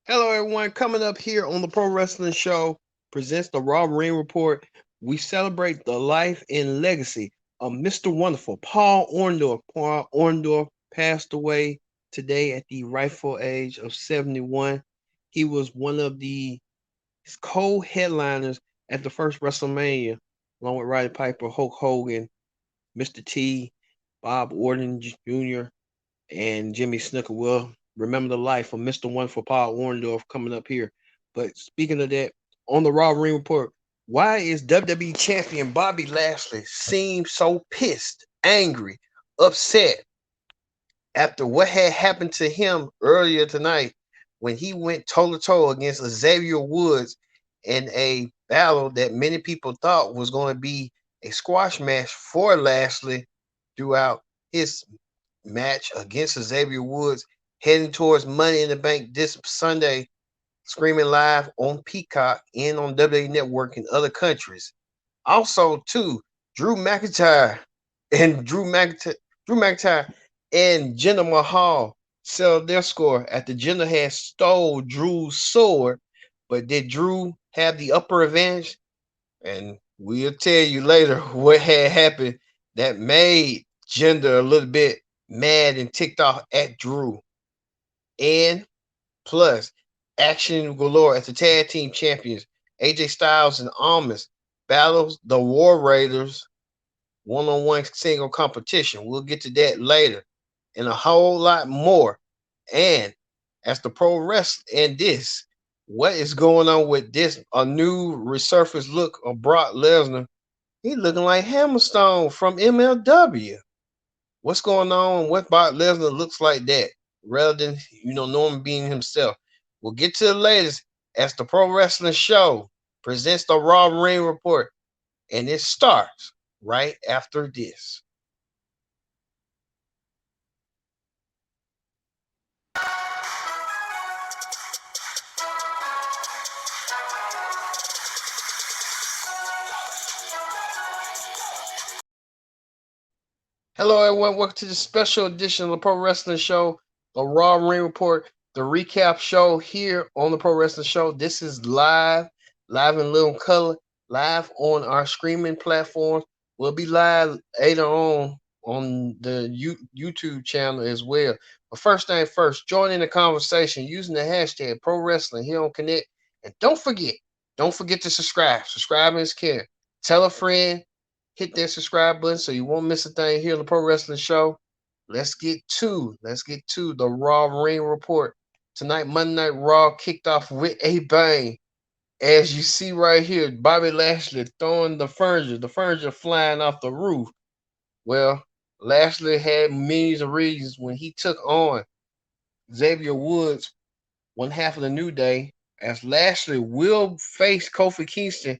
Hello, everyone. Coming up here on the Pro Wrestling Show presents the Raw Ring Report. We celebrate the life and legacy of Mr. Wonderful Paul Orndorff. Paul Orndorff passed away today at the rightful age of 71. He was one of the co-headliners at the first WrestleMania, along with Roddy Piper, Hulk Hogan, Mr. T, Bob Orton Jr., and Jimmy Snuka will remember the life of Mr. Wonderful Paul Orndorff coming up here. But speaking of that, on the Raw Ring Report, why is WWE Champion Bobby Lashley seem so pissed, angry, upset after what had happened to him earlier tonight when he went toe to toe against Xavier Woods in a battle that many people thought was going to be a squash match for Lashley throughout his match against Xavier Woods, heading towards Money in the Bank this Sunday, screaming live on Peacock and on WWE Network in other countries. Also, too, Drew McIntyre Drew McIntyre and Jinder Mahal settled their score after Jinder had stole Drew's sword. But did Drew have the upper advantage? And we'll tell you later what had happened that made Jinder a little bit mad and ticked off at Drew. And plus, action galore as the tag team champions, AJ Styles and Almas battles the War Raiders one-on-one single competition. We'll get to that later. And a whole lot more. And as the pro wrestling and this, what is going on with this? A new resurfaced look of Brock Lesnar. He looking like Hammerstone from MLW. What's going on? What Brock Lesnar looks like that, rather than Norman being himself. We'll get to the latest as the Pro Wrestling Show presents the Raw Ring Report, and it starts right after this. Hello, everyone. Welcome to the special edition of the Pro Wrestling Show, the Raw Ring Report, the recap show here on the Pro Wrestling Show. This is live in little color, live on our streaming platforms. We'll be live later on the YouTube channel as well. But first thing first, join in the conversation using the hashtag Pro Wrestling here on Connect. And don't forget to subscribe. Subscribing is care. Tell a friend, hit that subscribe button so you won't miss a thing here on the Pro Wrestling Show. Let's get to the Raw Ring Report. Tonight, Monday Night Raw kicked off with a bang. As you see right here, Bobby Lashley throwing the furniture flying off the roof. Well, Lashley had millions of reasons when he took on Xavier Woods, one half of the New Day, as Lashley will face Kofi Kingston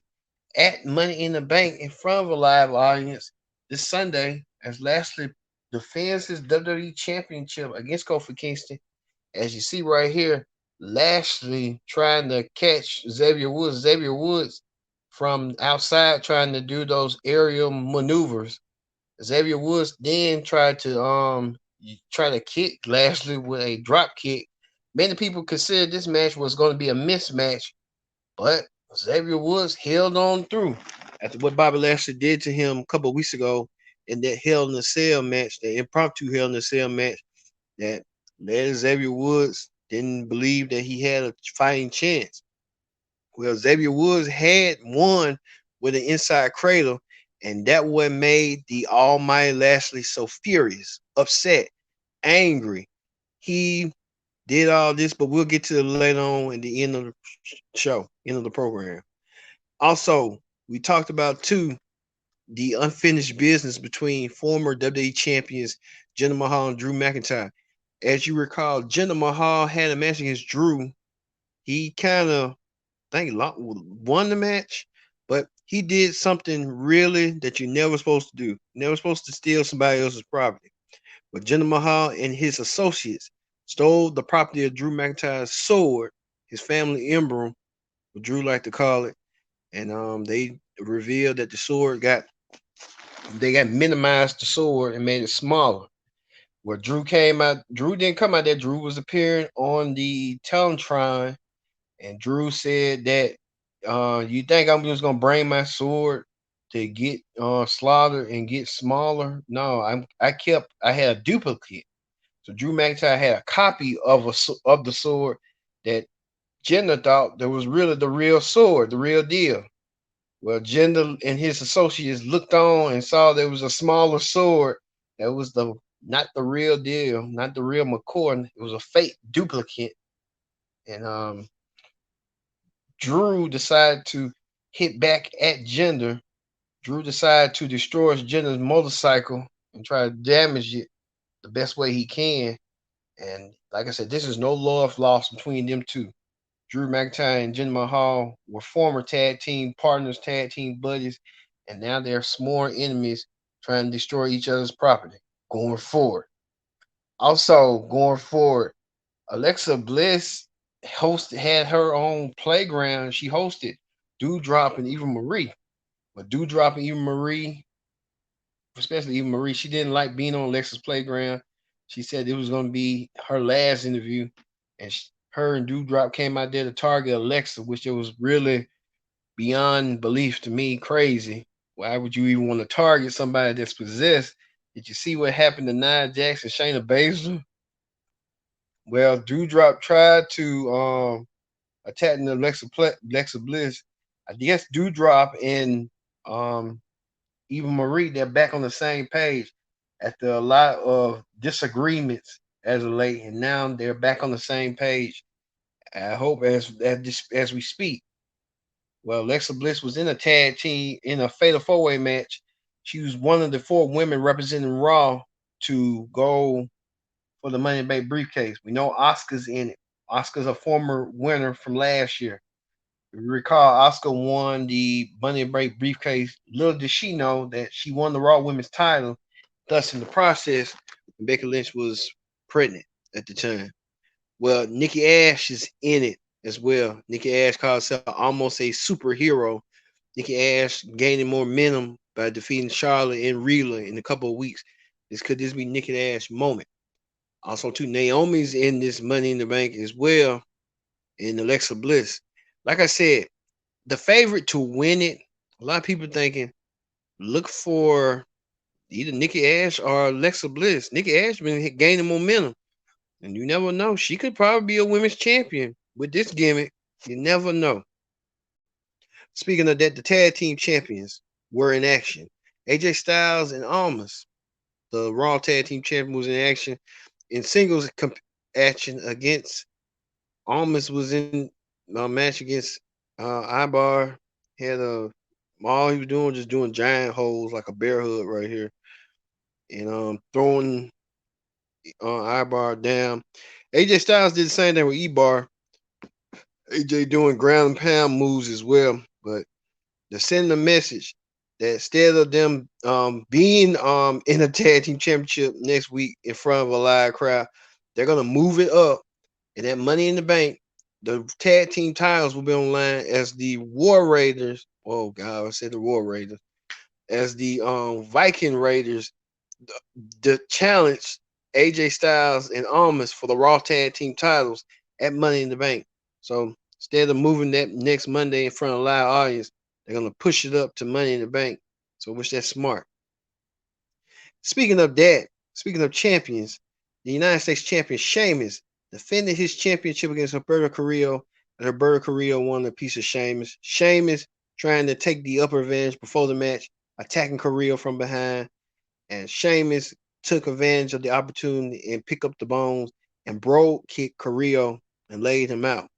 at Money in the Bank in front of a live audience this Sunday as Lashley defends his WWE Championship against Kofi Kingston. As you see right here, Lashley trying to catch Xavier Woods. Xavier Woods from outside trying to do those aerial maneuvers. Xavier Woods then tried to kick Lashley with a drop kick. Many people considered this match was going to be a mismatch, but Xavier Woods held on through after what Bobby Lashley did to him a couple of weeks ago in that Hell in a Cell match, the impromptu Hell in a Cell match that led Xavier Woods didn't believe that he had a fighting chance. Well, Xavier Woods had won with an inside cradle, and that what made the almighty Lashley so furious, upset, angry. He did all this, but we'll get to it later on at the end of the show, end of the program. Also, we talked about too the unfinished business between former WWE champions Jinder Mahal and Drew McIntyre. As you recall, Jinder Mahal had a match against Drew. He kind of won the match, but he did something really that you never supposed to do. Never supposed to steal somebody else's property. But Jinder Mahal and his associates stole the property of Drew McIntyre's sword, his family emblem, what Drew liked to call it, and they revealed that the sword got they got minimized the sword and made it smaller. Where Drew came out. Drew didn't come out there. Drew was appearing on the Telentron, and Drew said that you think I'm just gonna bring my sword to get slaughtered and get smaller? No, I had a duplicate. So Drew McIntyre had a copy of of the sword that Jinder thought that was really the real sword, the real deal. Well, Jinder and his associates looked on and saw there was a smaller sword that was the not the real deal, not the real McCoy. It was a fake duplicate, and Drew decided to hit back at Jinder. Drew decided to destroy Jinder's motorcycle and try to damage it the best way he can. And like I said, this is no love lost between them two. Drew McIntyre and Jinder Mahal were former tag team partners, tag team buddies, and now they're sworn enemies trying to destroy each other's property going forward. Also, going forward, Alexa Bliss had her own playground. She hosted Dewdrop and Eva Marie. But Dewdrop and Eva Marie, especially Eva Marie, she didn't like being on Alexa's playground. She said it was going to be her last interview, and her and Dewdrop came out there to target Alexa, which it was really beyond belief to me, crazy. Why would you even want to target somebody that's possessed? Did you see what happened to Nia Jax and Shayna Baszler? Well, Dewdrop tried to attack Alexa Bliss. I guess Dewdrop and Eva Marie, they're back on the same page after a lot of disagreements as of late, and now they're back on the same page. I hope as we speak. Well, Alexa Bliss was in a tag team in a fatal four way match. She was one of the four women representing Raw to go for the Money in the Bank briefcase. We know Oscar's in it. Oscar's a former winner from last year. If you recall, Oscar won the Money in the Bank briefcase. Little did she know that she won the Raw Women's title. Thus, in the process, Becky Lynch was pregnant at the time. Well, Nikki Ash is in it as well. Nikki Ash calls herself almost a superhero. Nikki Ash gaining momentum by defeating Charlotte and Rhea in a couple of weeks. Could this be Nikki Ash moment? Also, too, Naomi's in this Money in the Bank as well, and Alexa Bliss. Like I said, the favorite to win it, a lot of people thinking, look for either Nikki Ash or Alexa Bliss. Nikki Ash been gaining momentum. And you never know. She could probably be a women's champion with this gimmick. You never know. Speaking of that, the tag team champions were in action. AJ Styles and Almas, the Raw tag team champion, was in action in singles action against Almas was in a match against Ibar. Had a all he was doing just doing giant holes like a bear hug right here, and throwing Ibar down. AJ Styles did the same thing with Ebar. AJ doing ground and pound moves as well, but to send the message that instead of them being in a tag team championship next week in front of a live crowd, they're gonna move it up, and that Money in the Bank, the tag team titles will be online as the War Raiders. Oh God, I said the War Raiders as the Viking Raiders the challenge AJ Styles and Almas for the Raw Tag Team titles at Money in the Bank. So instead of moving that next Monday in front of a live audience, they're gonna push it up to Money in the Bank. So which that's smart. Speaking of that, speaking of champions, the United States champion Sheamus defended his championship against Alberto Carrillo, and Alberto Carrillo won a piece of Sheamus. Sheamus trying to take the upper advantage before the match, attacking Carrillo from behind, and Sheamus took advantage of the opportunity and picked up the bones and bro kicked Carrillo and laid him out.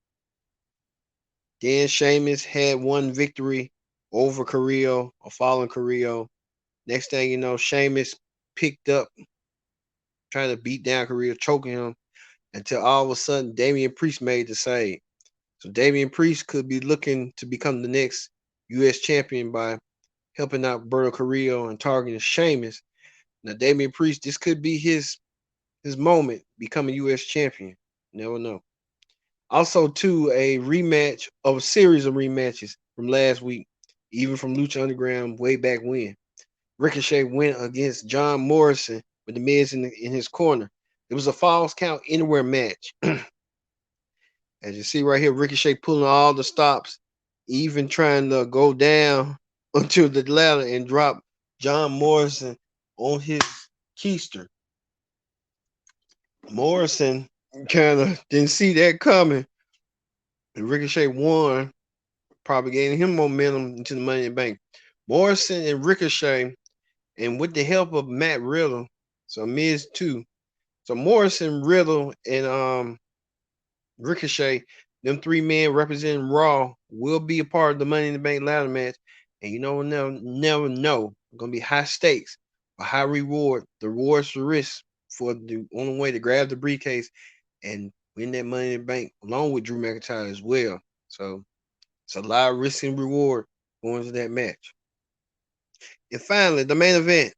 Then Sheamus had one victory over Carrillo or fallen Carrillo. Next thing you know, Sheamus picked up, trying to beat down Carrillo, choking him until all of a sudden Damian Priest made the save. So Damian Priest could be looking to become the next U.S. champion by helping out Alberto Carrillo and targeting Sheamus. Now, Damian Priest, this could be his moment, becoming U.S. champion. Never know. Also, too, a rematch of a series of rematches from last week, even from Lucha Underground way back when. Ricochet went against John Morrison with the Miz in his corner. It was a Falls Count Anywhere match. As you see right here, Ricochet pulling all the stops, even trying to go down onto the ladder and drop John Morrison on his keister. Morrison kind of didn't see that coming, and Ricochet won, probably gaining him momentum into the Money in the Bank. Morrison and Ricochet, and with the help of Matt Riddle, so Miz too. So Morrison, Riddle, and Ricochet, them three men representing Raw, will be a part of the Money in the Bank ladder match. And you know, never know. It's gonna be high stakes, a high reward. The rewards for risk for the only way to grab the briefcase and win that Money in the Bank, along with Drew McIntyre as well. So it's a lot of risk and reward going to that match. And finally, the main event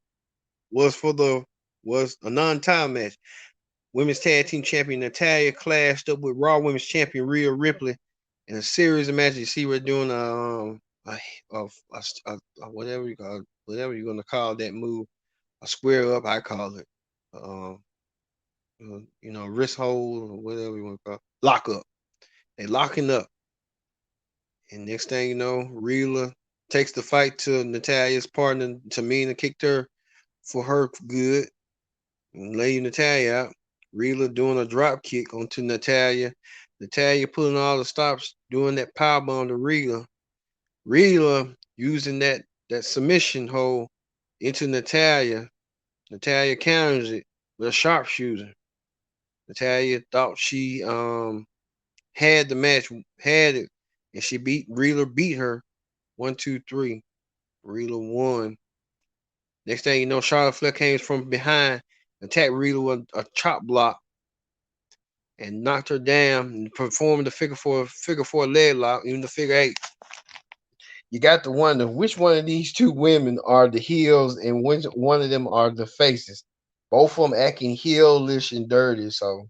was a non-title match. Women's Tag Team Champion Natalya clashed up with Raw Women's Champion Rhea Ripley in a series of matches. You see, we're doing whatever you're gonna call that move, a square up. I call it, wrist hold or whatever you want to call it. Lock up. They locking up, and next thing you know, Rhea takes the fight to Natalya's partner. Tamina kicked her for her good and lay Natalya out. Rhea doing a drop kick onto Natalya. Natalya pulling all the stops, doing that powerbomb to Rhea. Rhea using that submission hold into Natalya. Natalya counters it with a sharpshooter. Natalya thought she had the match, had it, and she Rhea beat her 1, 2, 3. Rhea won. Next thing you know, Charlotte Flair came from behind, attacked Rhea with a chop block, and knocked her down and performed the figure four leg lock, even the figure eight. You got to wonder which one of these two women are the heels and which one of them are the faces. Both of them acting heelish and dirty. So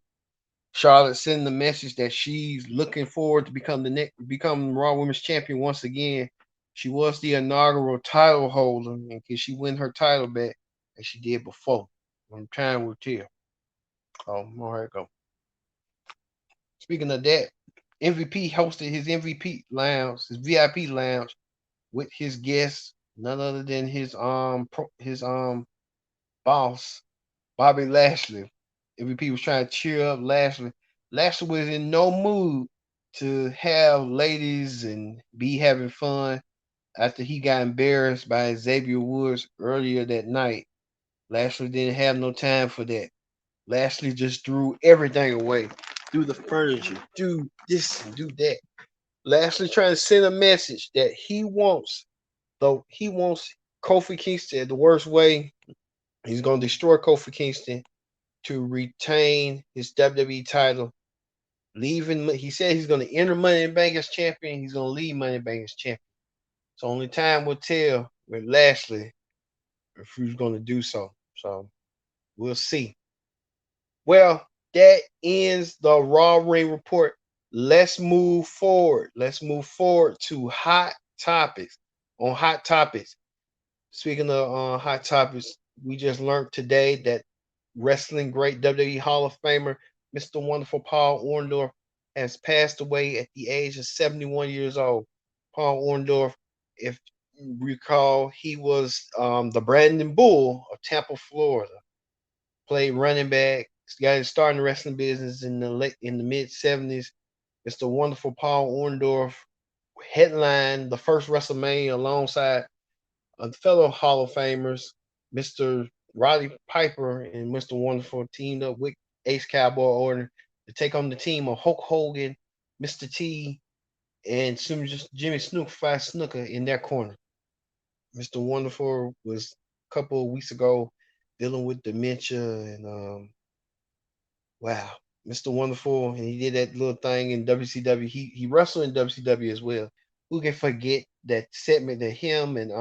Charlotte sending the message that she's looking forward to become Raw Women's Champion once again. She was the inaugural title holder, and can she win her title back as she did before? Time will tell. Oh, all right, go. Speaking of that, MVP hosted his MVP lounge, his VIP lounge, with his guests, none other than his boss, Bobby Lashley. MVP was trying to cheer up Lashley. Lashley was in no mood to have ladies and be having fun after he got embarrassed by Xavier Woods earlier that night. Lashley didn't have no time for that. Lashley just threw everything away. Threw the furniture, do this and do that. Lashley trying to send a message that he wants Kofi Kingston the worst way. He's gonna destroy Kofi Kingston to retain his WWE title. Leaving, he said he's gonna enter Money in the Bank as champion. He's gonna leave Money in the Bank as champion. So only time will tell with Lashley if he's gonna do so. So we'll see. Well, that ends the Raw Ring report. Let's move forward. Let's move forward to hot topics. On hot topics, speaking of hot topics, we just learned today that wrestling great WWE Hall of Famer Mr. Wonderful Paul Orndorff has passed away at the age of 71 years old. Paul Orndorff, if you recall, he was the Brandon Bull of Tampa, Florida. Played running back. Got his start in the wrestling business in the mid 70s. Mr. Wonderful Paul Orndorff headlined the first WrestleMania alongside fellow Hall of Famers, Mr. Roddy Piper and Mr. Wonderful teamed up with Ace Cowboy Orton to take on the team of Hulk Hogan, Mr. T, and Jimmy Snooker in their corner. Mr. Wonderful was a couple of weeks ago dealing with dementia and wow, Mr. Wonderful, and he did that little thing in WCW. He wrestled in WCW as well. Who can forget that segment that him and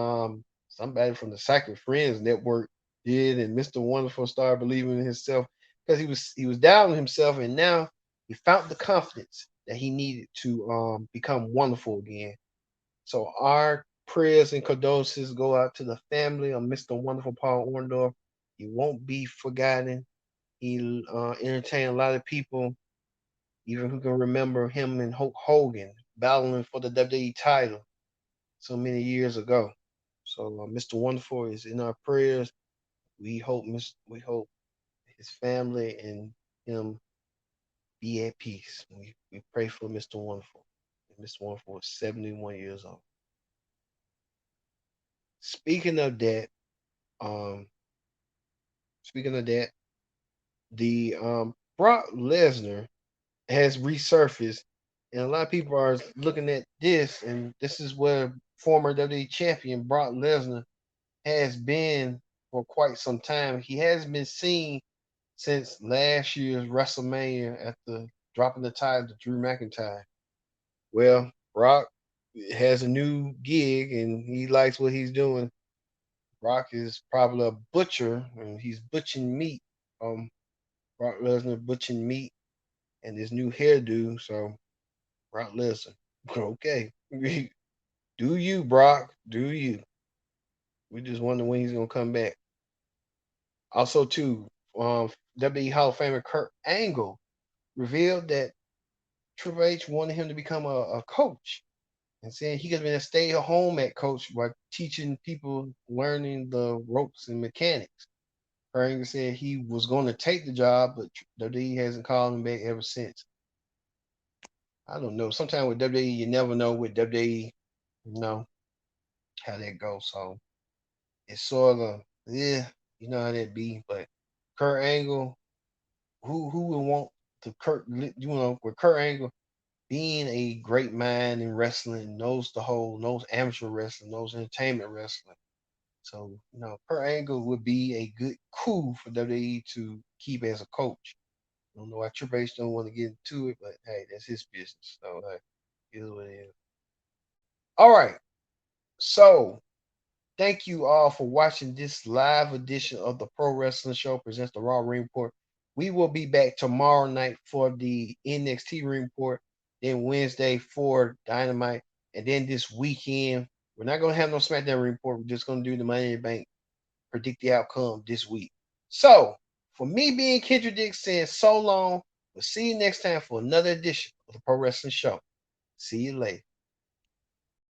somebody from the Sacred Friends Network did, and Mr. Wonderful started believing in himself because he was doubting himself, and now he found the confidence that he needed to become wonderful again. So our prayers and condolences go out to the family of Mr. Wonderful Paul Orndorff. He won't be forgotten. He entertained a lot of people, even who can remember him and Hulk Hogan battling for the WWE title so many years ago. So Mr. Wonderful is in our prayers. We hope his family and him be at peace. We pray for Mr. Wonderful. Mr. Wonderful is 71 years old. Speaking of that, um, speaking of that, the Brock Lesnar has resurfaced, and a lot of people are looking at this, and this is where former WWE champion Brock Lesnar has been for quite some time. He has been seen since last year's WrestleMania at the dropping the title to Drew McIntyre. Well, Brock has a new gig and he likes what he's doing. Brock is probably a butcher and he's butchering meat. Brock Lesnar butchering meat and his new hairdo. So Brock Lesnar, okay, do you, Brock? Do you? We just wonder when he's gonna come back. Also, too, WWE Hall of Famer Kurt Angle revealed that Triple H wanted him to become a coach and saying he could have been a stay at home at coach by teaching people, learning the ropes and mechanics. Kurt Angle said he was going to take the job, but WWE hasn't called him back ever since. I don't know. Sometimes with WWE, you never know with WWE, you know, how that goes. So it's sort of, yeah, you know how that be. But Kurt Angle, who would want to with Kurt Angle being a great mind in wrestling, knows amateur wrestling, knows entertainment wrestling. So, Kurt Angle would be a good coup for WWE to keep as a coach. I don't know why Triple H don't want to get into it, but hey, that's his business. So, hey, it is what it is. All right. So, thank you all for watching this live edition of the Pro Wrestling Show presents the Raw Ring Report. We will be back tomorrow night for the NXT Ring Report, then Wednesday for Dynamite, and then this weekend we're not going to have no SmackDown Ring Report. We're just going to do the Money in the Bank, predict the outcome this week. So, for me being Kendrick Dick saying so long, we'll see you next time for another edition of the Pro Wrestling Show. See you later.